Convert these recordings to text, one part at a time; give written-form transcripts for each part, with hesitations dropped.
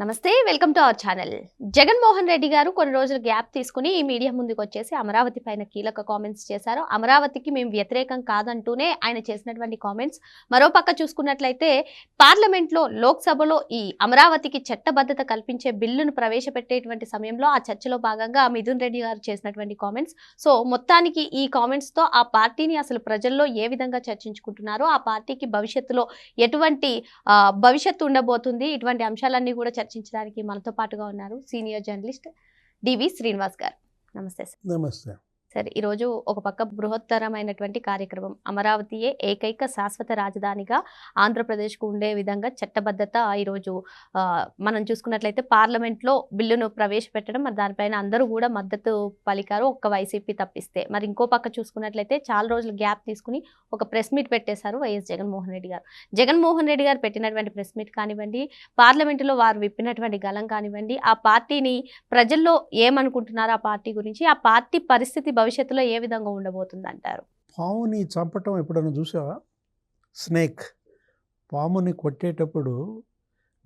నమస్తే, welcome to our channel. Jaganmohan Reddy గారు కొన్ని రోజులు గ్యాప్ తీసుకుని ఈ మీడియా ముందుకు వచ్చేసి అమరావతి పైన కీలక కామెంట్స్ చేశారు. అమరావతికి మేము వ్యతిరేకం కాదంటూనే ఆయన చేసినటువంటి కామెంట్స్. మరోపక్క చూసుకున్నట్లయితే పార్లమెంట్లో, లోక్సభలో ఈ అమరావతికి చట్టబద్ధత కల్పించే బిల్లును ప్రవేశపెట్టేటువంటి సమయంలో ఆ చర్చలో భాగంగా మిథున్ రెడ్డి గారు చేసినటువంటి కామెంట్స్. సో మొత్తానికి ఈ కామెంట్స్ తో ఆ పార్టీని అసలు ప్రజల్లో ఏ విధంగా చర్చించుకుంటున్నారో, ఆ పార్టీకి భవిష్యత్తులో ఎటువంటి భవిష్యత్తు ఉండబోతుంది, ఇటువంటి అంశాలన్నీ కూడా చర్చించడానికి మనతో పాటుగా ఉన్నారు సీనియర్ జర్నలిస్ట్ డివి శ్రీనివాస్ గారు. నమస్తే సార్. నమస్తే సార్, ఈరోజు ఒక పక్క బృహత్తరమైనటువంటి కార్యక్రమం, అమరావతియే ఏకైక శాశ్వత రాజధానిగా ఆంధ్రప్రదేశ్కు ఉండే విధంగా చట్టబద్ధత ఈరోజు మనం చూసుకున్నట్లయితే పార్లమెంట్లో బిల్లును ప్రవేశపెట్టడం, మరి దానిపైన అందరూ కూడా మద్దతు పలికారు, ఒక్క వైసీపీ తప్పిస్తే. మరి ఇంకో పక్క చూసుకున్నట్లయితే చాలా రోజులు గ్యాప్ తీసుకుని ఒక ప్రెస్ మీట్ పెట్టేశారు వైఎస్ జగన్మోహన్ రెడ్డి గారు. జగన్మోహన్ రెడ్డి గారు పెట్టినటువంటి ప్రెస్ మీట్ కానివ్వండి, పార్లమెంటులో వారు విప్పినటువంటి గలం కానివ్వండి, ఆ పార్టీని ప్రజల్లో ఏమనుకుంటున్నారు, ఆ పార్టీ గురించి, ఆ పార్టీ పరిస్థితి భవిష్యత్తులో ఏ విధంగా ఉండబోతుంది అంటారు? పాముని చంపటం ఎప్పుడైనా చూసావా? స్నేక్ పాముని కొట్టేటప్పుడు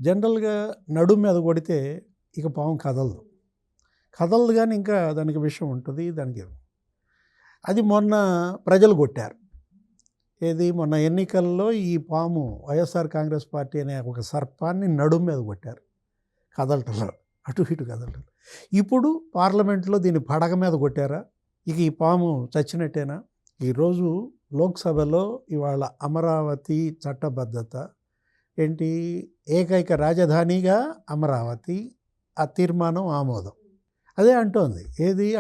జనరల్గా నడుము మీద కొడితే ఇక పాము కదలదు కానీ ఇంకా దానికి విషయం ఉంటుంది. దానికి అది మొన్న ప్రజలు కొట్టారు. మొన్న ఎన్నికల్లో ఈ పాము వైఎస్ఆర్ కాంగ్రెస్ పార్టీ అనే ఒక సర్పాన్ని నడుము మీద కొట్టారు, కదలటంలో అటు ఇటు కదలటం. ఇప్పుడు పార్లమెంట్లో దీన్ని పడగ మీద కొట్టారా? ఇక ఈ పాము చచ్చినట్టేనా? ఈరోజు లోక్సభలో ఇవాళ అమరావతి చట్టబద్ధత ఏంటి, ఏకైక రాజధానిగా అమరావతి, ఆ తీర్మానం ఆమోదం. అదే అంటోంది.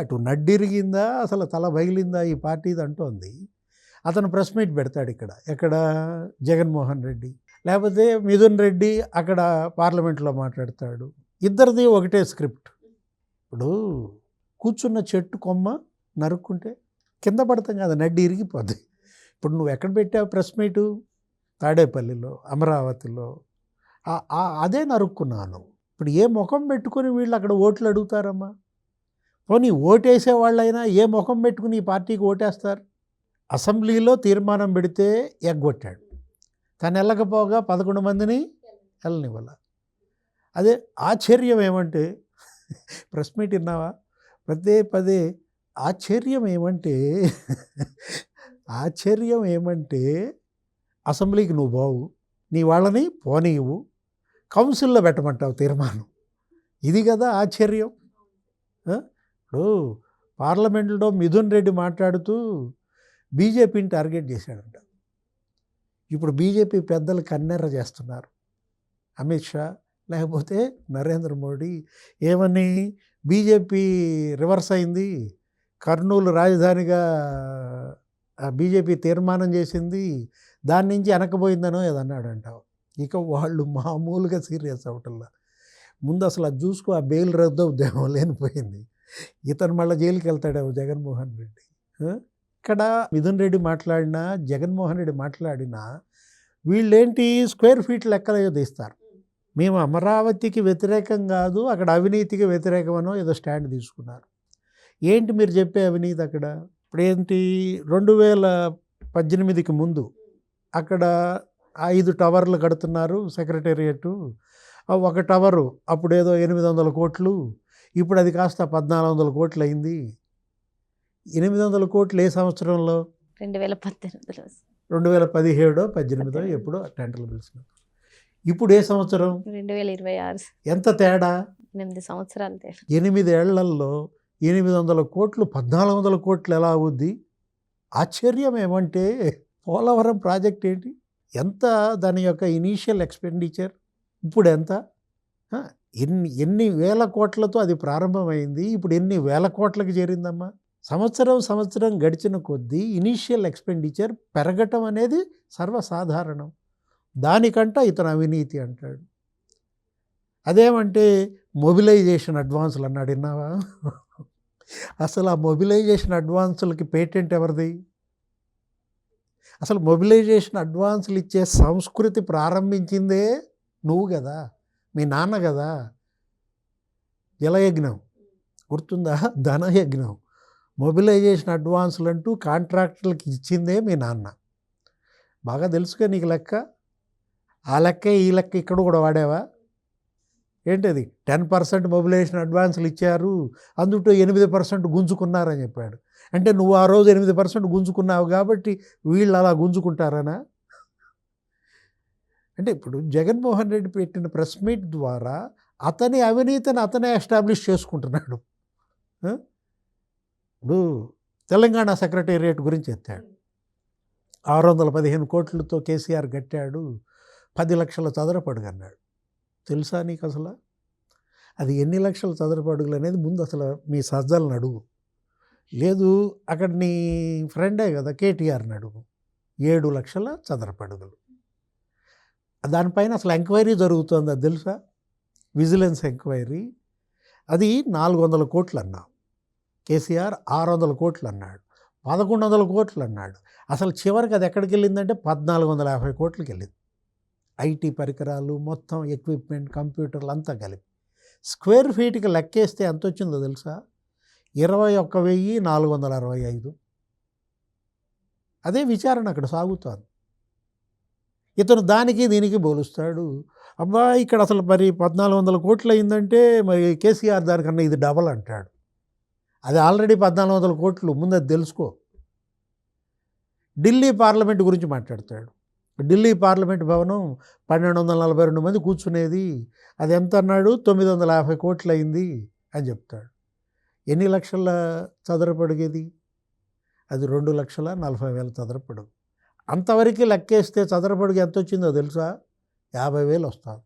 అటు నడ్డిరిగిందా, అసలు తల బగిలిందా ఈ పార్టీది అంటోంది. అతను ప్రెస్ మీట్ పెడతాడు ఎక్కడ జగన్మోహన్ రెడ్డి, లేకపోతే మిథున్ రెడ్డి అక్కడ పార్లమెంట్లో మాట్లాడతాడు. ఇద్దరిది ఒకటే స్క్రిప్ట్. ఇప్పుడు కూర్చున్న చెట్టు కొమ్మ నరుక్కుంటే కింద పడతాం కదా, నడ్డి ఇరిగిపోద్ది. ఇప్పుడు నువ్వు ఎక్కడ పెట్టావు ప్రెస్ మీటు? తాడేపల్లిలో, అమరావతిలో. అదే నరుక్కున్నాను. ఇప్పుడు ఏ ముఖం పెట్టుకుని వీళ్ళు అక్కడ ఓట్లు అడుగుతారమ్మా? పోనీ ఓటేసే వాళ్ళైనా ఏ ముఖం పెట్టుకుని ఈ పార్టీకి ఓటేస్తారు? అసెంబ్లీలో తీర్మానం పెడితే ఎగ్గొట్టాడు, తను వెళ్ళకపోగా 11 మందిని వెళ్ళనివ్వాల. అదే ఆశ్చర్యం ఏమంటే, ప్రెస్ మీట్ విన్నావా? పదే ఆశ్చర్యం ఏమంటే అసెంబ్లీకి నువ్వు బావు, నీ వాళ్ళని పోనీవు, కౌన్సిల్లో పెట్టమంటావు తీర్మానం. ఇది కదా ఆశ్చర్యం. ఇప్పుడు పార్లమెంట్లో మిథున్ రెడ్డి మాట్లాడుతూ బీజేపీని టార్గెట్ చేశాడంట. ఇప్పుడు బీజేపీ పెద్దలు కన్నెర్ర చేస్తున్నారు. అమిత్ షా లేకపోతే నరేంద్ర మోడీ ఏమని, బీజేపీ రివర్స్ అయింది, కర్నూలు రాజధానిగా బీజేపీ తీర్మానం చేసింది, దాని నుంచి వెనకపోయిందనో ఏదన్నాడంట. ఇక వాళ్ళు మామూలుగా సీరియస్ అవటంలా. ముందు అసలు అది చూసుకో, ఆ బెయిల్ రద్దు అవుద్దేమో, లేనిపోయింది. ఇతను మళ్ళీ జైలుకి వెళ్తాడేమో జగన్మోహన్ రెడ్డి. ఇక్కడ మిథున్ రెడ్డి మాట్లాడినా, జగన్మోహన్ రెడ్డి మాట్లాడినా వీళ్ళేంటి స్క్వేర్ ఫీట్ లెక్కలు తీస్తారు. మేము అమరావతికి వ్యతిరేకం కాదు, అక్కడ అవినీతికి వ్యతిరేకమనో ఏదో స్టాండ్ తీసుకున్నారు. ఏంటి మీరు చెప్పే అవినీతి అక్కడ? ఇప్పుడేంటి, 2018కి ముందు అక్కడ 5 టవర్లు కడుతున్నారు సెక్రటేరియట్. ఒక టవరు అప్పుడేదో 800 కోట్లు, ఇప్పుడు అది కాస్త 1400 కోట్లు అయింది. 800 కోట్లు ఏ సంవత్సరంలో? 2018, 2017, ఎప్పుడో టెండర్లు పిలిచినారు. ఇప్పుడు ఏ సంవత్సరం? 2026. ఎంత తేడా? 8 సంవత్సరాలు తేడా. 8 ఏళ్లలో 800 కోట్లు 1400 కోట్లు ఎలా అవుద్ది? ఆశ్చర్యం ఏమంటే, పోలవరం ప్రాజెక్ట్ ఏంటి, ఎంత దాని యొక్క ఇనీషియల్ ఎక్స్పెండిచర్, ఇప్పుడు ఎంత? ఎన్ని వేల కోట్లతో అది ప్రారంభమైంది, ఇప్పుడు ఎన్ని వేల కోట్లకి చేరిందమ్మా? సంవత్సరం గడిచిన కొద్దీ ఇనీషియల్ ఎక్స్పెండిచర్ పెరగటం అనేది సర్వసాధారణం. దానికంట ఇతను అవినీతి అంటాడు. అదేమంటే మొబిలైజేషన్ అడ్వాన్సులు అన్నాడు, విన్నావా? అసలు ఆ మొబిలైజేషన్ అడ్వాన్సులకి పేటెంట్ ఎవరిది? అసలు మొబిలైజేషన్ అడ్వాన్సులు ఇచ్చే సంస్కృతి ప్రారంభించిందే నువ్వు కదా, మీ నాన్న కదా. జలయజ్ఞం గుర్తుందా? ధనయజ్ఞం. మొబిలైజేషన్ అడ్వాన్సులు అంటూ కాంట్రాక్టర్లకు ఇచ్చిందే మీ నాన్న. బాగా తెలుసుగా నీకు లెక్క. ఆ లెక్క ఈ లెక్క ఇక్కడ కూడా వాడావా? ఏంటది 10% మొబిలైజేషన్ అడ్వాన్సులు ఇచ్చారు, అందులో 8% గుంజుకున్నారని చెప్పాడు. అంటే నువ్వు ఆ రోజు 8% గుంజుకున్నావు కాబట్టి వీళ్ళు అలా గుంజుకుంటారనా? అంటే ఇప్పుడు జగన్మోహన్ రెడ్డి పెట్టిన ప్రెస్ మీట్ ద్వారా అతని అవినీతిని అతనే ఎస్టాబ్లిష్ చేసుకుంటున్నాడు. ఇప్పుడు తెలంగాణ సెక్రటేరియట్ గురించి ఎత్తాడు. 615 కోట్లతో కేసీఆర్ కట్టాడు, 10 లక్షల చదరపు అడుగు అన్నాడు. తెలుసా నీకు అసలు అది ఎన్ని లక్షల చదరపు అడుగులు అనేది? ముందు అసలు మీ సజ్జలను అడుగు. లేదు అక్కడ నీ ఫ్రెండే కదా కేటీఆర్ని అడుగు. 7 లక్షల చదరపు అడుగులు. దానిపైన అసలు ఎంక్వైరీ జరుగుతుంది, అది తెలుసా? Vigilance enquiry. అది 400 కోట్లు అన్నావు, కేసీఆర్ 600 కోట్లు అన్నాడు, 1100 కోట్లు అన్నాడు. అసలు చివరికి అది ఎక్కడికి వెళ్ళిందంటే 1450 కోట్లకి వెళ్ళింది. ఐటీ పరికరాలు మొత్తం, ఎక్విప్మెంట్, కంప్యూటర్లు అంతా కలిపి స్క్వేర్ ఫీట్కి లెక్కేస్తే ఎంత వచ్చిందో తెలుసా? 21,465. అదే విచారణ అక్కడ సాగుతుంది. ఇతను దానికి దీనికి పోలుస్తాడు. అబ్బా ఇక్కడ అసలు మరి 1400 కోట్లు అయిందంటే మరి కేసీఆర్ దానికన్నా ఇది డబల్ అంటాడు. అది ఆల్రెడీ 1400 కోట్లు, ముందు అది తెలుసుకో. ఢిల్లీ పార్లమెంట్ గురించి మాట్లాడతాడు. ఢిల్లీ పార్లమెంట్ భవనం 1242 మంది కూర్చునేది, అది ఎంత అన్నాడు? 950 కోట్లు అయింది అని చెప్తాడు. ఎన్ని లక్షల చదరపు అడుగేది? అది 2,40,000 చదరపు అడుగు. అంతవరకు లెక్కేస్తే చదరపు అడుగు ఎంత వచ్చిందో తెలుసా? 50,000 వస్తుంది.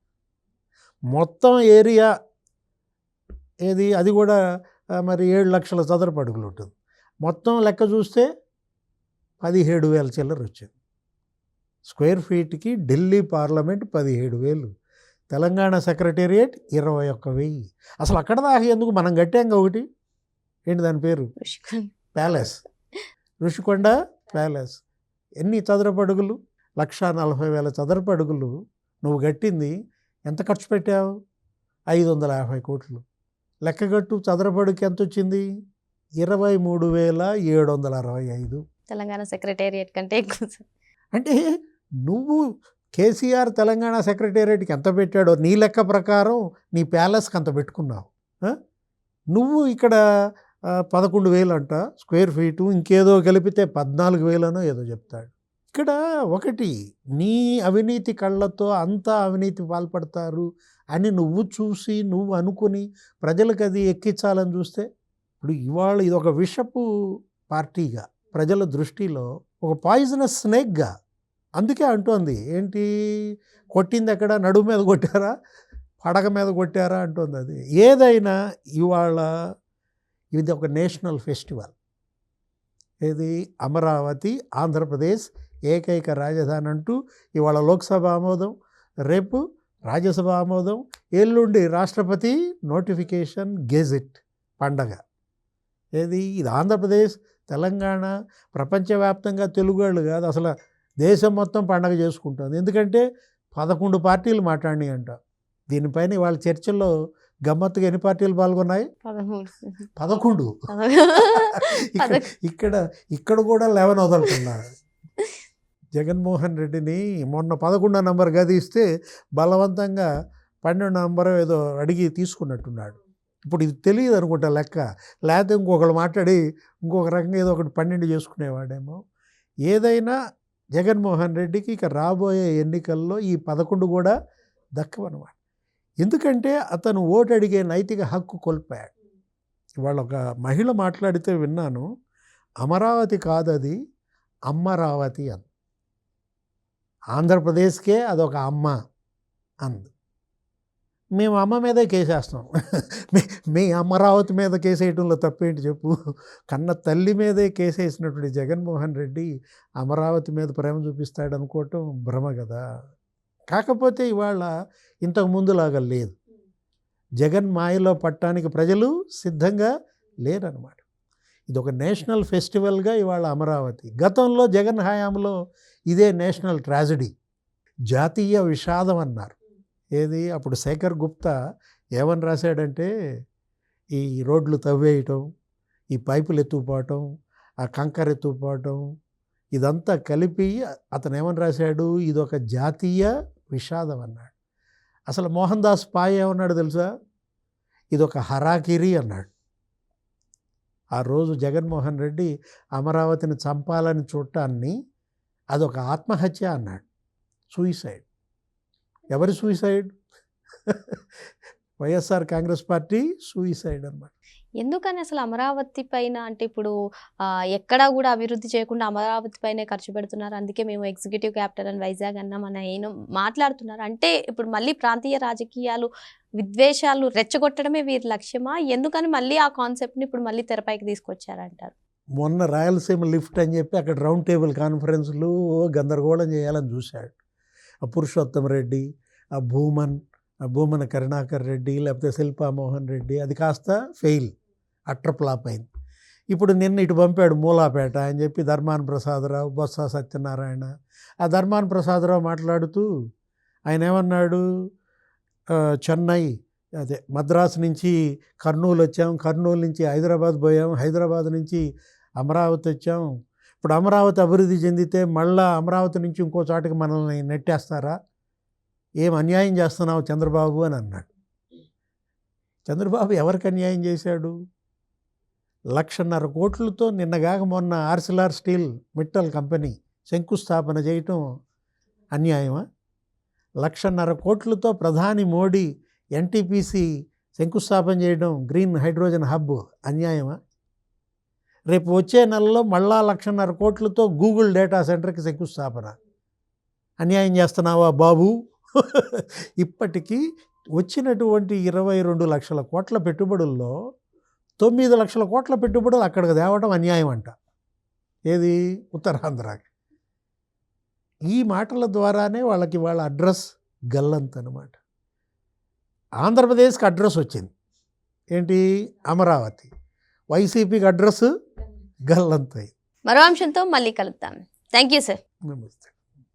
మొత్తం ఏరియా ఏది? అది కూడా మరి 7 లక్షల చదరపు అడుగులు ఉంటుంది. మొత్తం లెక్క చూస్తే 17,000 చిల్లర వచ్చింది. స్క్వేర్ ఫీట్కి ఢిల్లీ పార్లమెంట్ 17,000, తెలంగాణ సెక్రటేరియట్ 21,000. అసలు అక్కడ దాకా ఎందుకు? మనం కట్టాం ఒకటి, ఏంటి దాని పేరు? Palace, Rushikonda palace. ఎన్ని చదరపు అడుగులు? 1,40,000 చదరపు అడుగులు నువ్వు కట్టింది. ఎంత ఖర్చు పెట్టావు? 550 కోట్లు. లెక్కగట్టు చదరపు అడుగుకి ఎంత వచ్చింది? 23,765. తెలంగాణ సెక్రటేరియట్ కంటే ఎక్కువ. అంటే నువ్వు కేసీఆర్ తెలంగాణ సెక్రటేరియట్కి ఎంత పెట్టాడో నీ లెక్క ప్రకారం నీ ప్యాలెస్కి అంత పెట్టుకున్నావు. నువ్వు ఇక్కడ 11,000 అంట స్క్వేర్ ఫీటు, ఇంకేదో కలిపితే 14,000 ఏదో చెప్తాడు. ఇక్కడ ఒకటి, నీ అవినీతి కళ్ళతో అంతా అవినీతి పాల్పడతారు అని నువ్వు చూసి నువ్వు అనుకుని ప్రజలకు అది ఎక్కించాలని చూస్తే, ఇప్పుడు ఇవాళ ఇది ఒక విషపు పార్టీగా ప్రజల దృష్టిలో ఒక పాయిజనస్ స్నేక్గా. అందుకే అంటోంది ఏంటి, కొట్టింది ఎక్కడ? నడుము మీద కొట్టారా, పడగ మీద కొట్టారా అంటుంది. అది ఏదైనా ఇవాళ ఇది ఒక నేషనల్ ఫెస్టివల్. ఏది? అమరావతి ఆంధ్రప్రదేశ్ ఏకైక రాజధాని అంటూ ఇవాళ లోక్సభ ఆమోదం, రేపు రాజ్యసభ ఆమోదం, ఎల్లుండి రాష్ట్రపతి నోటిఫికేషన్, గెజిట్ పండగ. ఏది? ఇది ఆంధ్రప్రదేశ్, తెలంగాణ, ప్రపంచవ్యాప్తంగా తెలుగు వాళ్ళు కాదు అసలు దేశం మొత్తం పండగ చేసుకుంటుంది. ఎందుకంటే 11 పార్టీలు మాట్లాడినాయి అంట దీనిపైన. వాళ్ళ చర్చల్లో గమ్మత్తుగా ఎన్ని పార్టీలు పాల్గొన్నాయి? 11. ఇక్కడ కూడా 11 వదులుతున్నారు. జగన్మోహన్ రెడ్డిని మొన్న 11వ నంబర్ గది ఇస్తే బలవంతంగా 12వ నంబర్ ఏదో అడిగి తీసుకున్నట్టున్నాడు. ఇప్పుడు ఇది తెలియదు అనుకుంటా లెక్క, లేకపోతే ఇంకొకళ్ళు మాట్లాడి ఇంకొక రకంగా ఏదో ఒకటి 12 చేసుకునేవాడేమో. ఏదైనా జగన్మోహన్ రెడ్డికి ఇక రాబోయే ఎన్నికల్లో ఈ 11 కూడా దక్కవన్నమాట. ఎందుకంటే అతను ఓటు అడిగే నైతిక హక్కు కోల్పోయాడు. ఇవాళ ఒక మహిళ మాట్లాడితే విన్నాను, అమరావతి కాదది అమ్మరావతి అంది. ఆంధ్రప్రదేశ్కే అదొక అమ్మ అంది. మేము అమ్మ మీదే కేసేస్తాం. మీ అమరావతి మీద కేసేయటంలో తప్పేంటి చెప్పు? కన్న తల్లి మీదే కేసేసినటువంటి జగన్మోహన్ రెడ్డి అమరావతి మీద ప్రేమ చూపిస్తాడు అనుకోవటం భ్రమ కదా. కాకపోతే ఇవాళ ఇంతకు ముందులాగా లేదు. జగన్ మాయలో పట్టడానికి ప్రజలు సిద్ధంగా లేరన్నమాట. ఇది ఒక నేషనల్ ఫెస్టివల్గా ఇవాళ అమరావతి. గతంలో జగన్ హయాంలో ఇదే నేషనల్ ట్రాజడీ, జాతీయ విషాదం అన్నారు. ఏది? అప్పుడు శేఖర్ గుప్తా ఏమని రాశాడంటే, ఈ రోడ్లు తవ్వేయటం, ఈ పైపులు ఎత్తుకుపోవటం, ఆ కంకర ఎత్తుకుపోవటం, ఇదంతా కలిపి అతను ఏమని రాశాడు? ఇదొక జాతీయ విషాదం అన్నాడు. అసలు మోహన్ దాస్ పాయ్ ఏమన్నాడు తెలుసా? ఇదొక హరాకిరి అన్నాడు. ఆ రోజు జగన్మోహన్ రెడ్డి అమరావతిని చంపాలని చూడటాన్ని అదొక ఆత్మహత్య అన్నాడు. సూయిసైడ్. ఎవరి suicide? YSR Congress party suicide అన్నమాట. ఎందుకని అసలు అమరావతి పైన అంటే ఇప్పుడు ఎక్కడా కూడా అభివృద్ధి చేయకుండా అమరావతి పైనే ఖర్చు పెడుతున్నారు, అందుకే మేము ఎగ్జిక్యూటివ్ క్యాపిటల్ అని వైజాగ్ అన్నాం అని ఆయన మాట్లాడుతున్నారు. అంటే ఇప్పుడు మళ్ళీ ప్రాంతీయ రాజకీయాలు విద్వేషాలు రెచ్చగొట్టడమే వీరి లక్ష్యమా? ఎందుకని మళ్ళీ ఆ కాన్సెప్ట్ని ఇప్పుడు మళ్ళీ తెరపైకి తీసుకొచ్చారంటారు? మొన్న రాయలసీమ లిఫ్ట్ అని చెప్పి అక్కడ రౌండ్ టేబుల్ కాన్ఫరెన్స్లు గందరగోళం చేయాలని చూశాడు. ఆ పురుషోత్తమ రెడ్డి, ఆ భూమన కరుణాకర్ రెడ్డి, లేకపోతే శిల్పా మోహన్ రెడ్డి, అది కాస్త ఫెయిల్, అట్టర్ ఫ్లాప్ అయింది. ఇప్పుడు నిన్న ఇటు పంపాడు మూలాపేట అని చెప్పి ధర్మాన ప్రసాదరావు, బొత్స సత్యనారాయణ. ఆ ధర్మాన ప్రసాదరావు మాట్లాడుతూ ఆయన ఏమన్నాడు, చెన్నై అదే మద్రాసు నుంచి కర్నూలు వచ్చాం, కర్నూలు నుంచి హైదరాబాద్ పోయాం, హైదరాబాద్ నుంచి అమరావతి వచ్చాం, ఇప్పుడు అమరావతి అభివృద్ధి చెందితే మళ్ళా అమరావతి నుంచి ఇంకో చోటకి మనల్ని నెట్టేస్తారా, ఏం అన్యాయం చేస్తున్నావు చంద్రబాబు అని అన్నాడు. చంద్రబాబు ఎవరికి అన్యాయం చేశాడు? 1,50,000 కోట్లతో నిన్నగాక మొన్న ఆర్సిలార్ స్టీల్ మిట్టల్ కంపెనీ శంకుస్థాపన చేయటం అన్యాయమా? 1,50,000 కోట్లతో ప్రధాని మోడీ ఎన్టీపీసీ శంకుస్థాపన చేయడం, గ్రీన్ హైడ్రోజన్ హబ్ అన్యాయమా? రేపు వచ్చే నెలలో మళ్ళా 1,50,000 కోట్లతో గూగుల్ డేటా సెంటర్కి శంకుస్థాపన. అన్యాయం చేస్తున్నావా బాబు? ఇప్పటికీ వచ్చినటువంటి 22 లక్షల కోట్ల పెట్టుబడుల్లో 9 లక్షల కోట్ల పెట్టుబడులు అక్కడికి తేవడం అన్యాయం అంట. ఏది? ఉత్తరాంధ్రకి. ఈ మాటల ద్వారానే వాళ్ళకి వాళ్ళ అడ్రస్ గల్లంత్ అనమాట. ఆంధ్రప్రదేశ్కి అడ్రస్ వచ్చింది ఏంటి? అమరావతి. వైసీపీకి అడ్రస్ గల్లంత్. మరో అంశంతో మళ్ళీ కలుద్దాం. Thank you sir. నమస్తే.